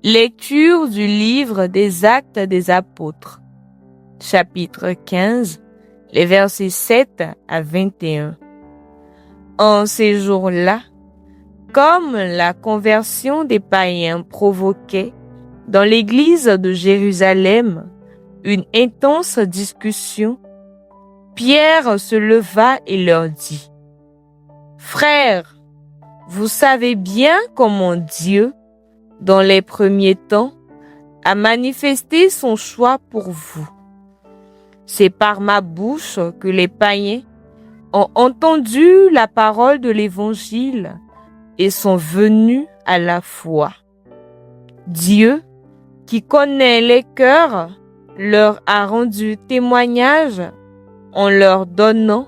Lecture du livre des Actes des Apôtres, chapitre 15, les versets 7 à 21. En ces jours-là, comme la conversion des païens provoquait dans l'église de Jérusalem une intense discussion, Pierre se leva et leur dit: « Frères, vous savez bien comment Dieu, dans les premiers temps, a manifesté son choix pour vous. C'est par ma bouche que les païens ont entendu la parole de l'Évangile et sont venus à la foi. Dieu, qui connaît les cœurs, leur a rendu témoignage en leur donnant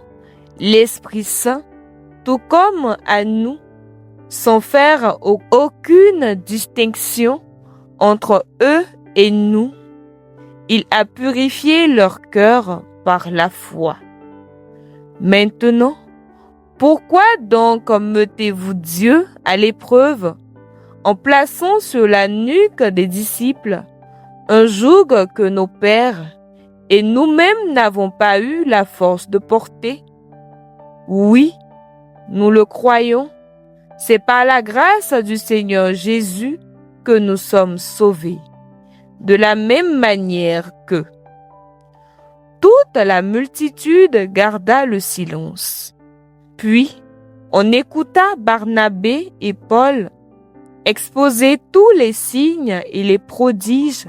l'Esprit Saint, tout comme à nous, sans faire aucune distinction entre eux et nous. Il a purifié leur cœur par la foi. Maintenant, pourquoi donc mettez-vous Dieu à l'épreuve en plaçant sur la nuque des disciples un joug que nos pères et nous-mêmes n'avons pas eu la force de porter? Oui, nous le croyons. C'est par la grâce du Seigneur Jésus que nous sommes sauvés. De la même manière que toute la multitude garda le silence. Puis, on écouta Barnabé et Paul exposer tous les signes et les prodiges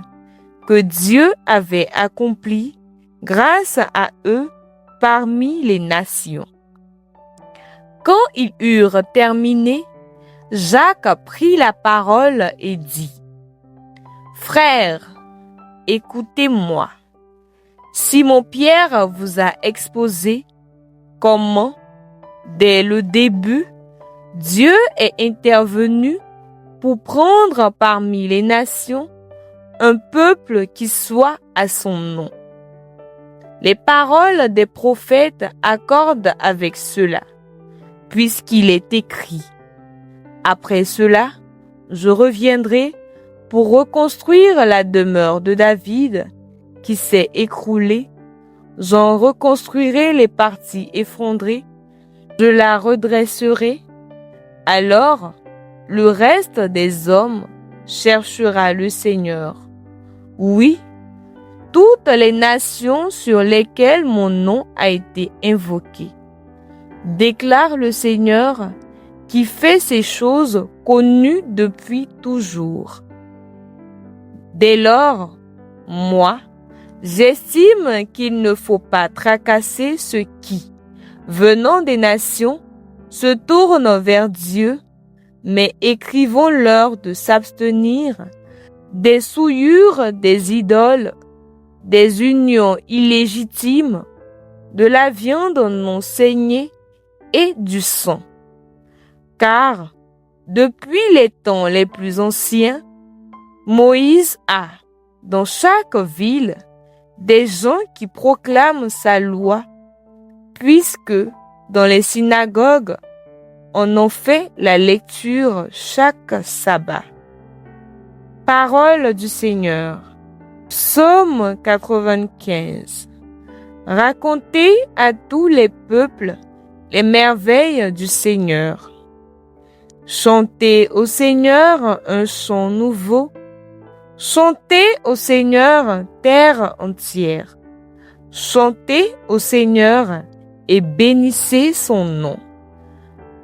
que Dieu avait accomplis grâce à eux parmi les nations. Quand ils eurent terminé, Jacques prit la parole et dit: « Frères, écoutez-moi. Simon-Pierre vous a exposé comment, dès le début, Dieu est intervenu pour prendre parmi les nations un peuple qui soit à son nom. Les paroles des prophètes accordent avec cela, puisqu'il est écrit: après cela, je reviendrai pour reconstruire la demeure de David qui s'est écroulée. J'en reconstruirai les parties effondrées, je la redresserai. Alors, le reste des hommes cherchera le Seigneur. Oui, toutes les nations sur lesquelles mon nom a été invoqué, déclare le Seigneur, qui fait ces choses connues depuis toujours. Dès lors, moi, j'estime qu'il ne faut pas tracasser ceux qui, venant des nations, se tournent vers Dieu, mais écrivons-leur de s'abstenir des souillures des idoles, des unions illégitimes, de la viande non saignée et du sang. Car, depuis les temps les plus anciens, Moïse a, dans chaque ville, des gens qui proclament sa loi, puisque, dans les synagogues, on en fait la lecture chaque sabbat. Parole du Seigneur. Psaume 95. Racontez à tous les peuples les merveilles du Seigneur. Chantez au Seigneur un chant nouveau. Chantez au Seigneur, terre entière. Chantez au Seigneur et bénissez son nom.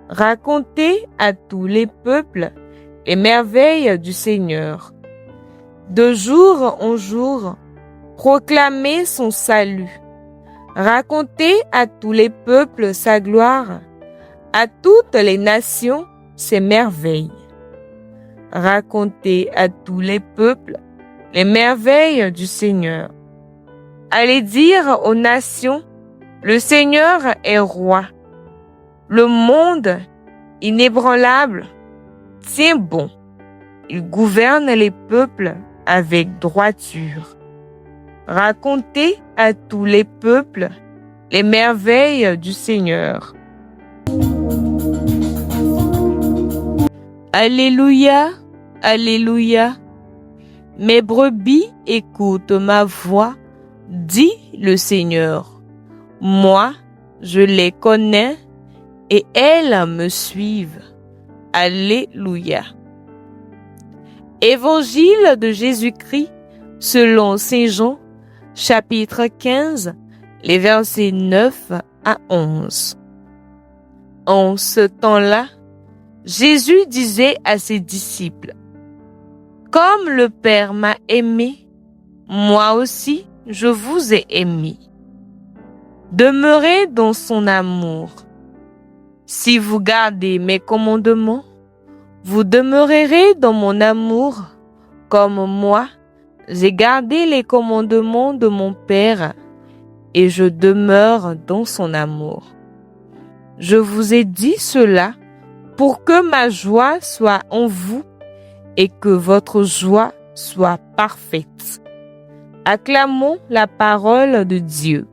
Racontez à tous les peuples les merveilles du Seigneur. De jour en jour, proclamez son salut. Racontez à tous les peuples sa gloire, à toutes les nations ses merveilles. Racontez à tous les peuples les merveilles du Seigneur. Allez dire aux nations, le Seigneur est roi. Le monde, inébranlable, tient bon. Il gouverne les peuples avec droiture. racontez à tous les peuples les merveilles du Seigneur. Alléluia, Alléluia. Mes brebis écoutent ma voix, dit le Seigneur. Moi, je les connais et elles me suivent. Alléluia. Évangile de Jésus-Christ selon Saint Jean, chapitre 15, les versets 9 à 11. En ce temps-là, Jésus disait à ses disciples, « Comme le Père m'a aimé, moi aussi je vous ai aimé. Demeurez dans son amour. Si vous gardez mes commandements, vous demeurerez dans mon amour, comme moi, j'ai gardé les commandements de mon Père et je demeure dans son amour. Je vous ai dit cela pour que ma joie soit en vous et que votre joie soit parfaite. Acclamons la parole de Dieu.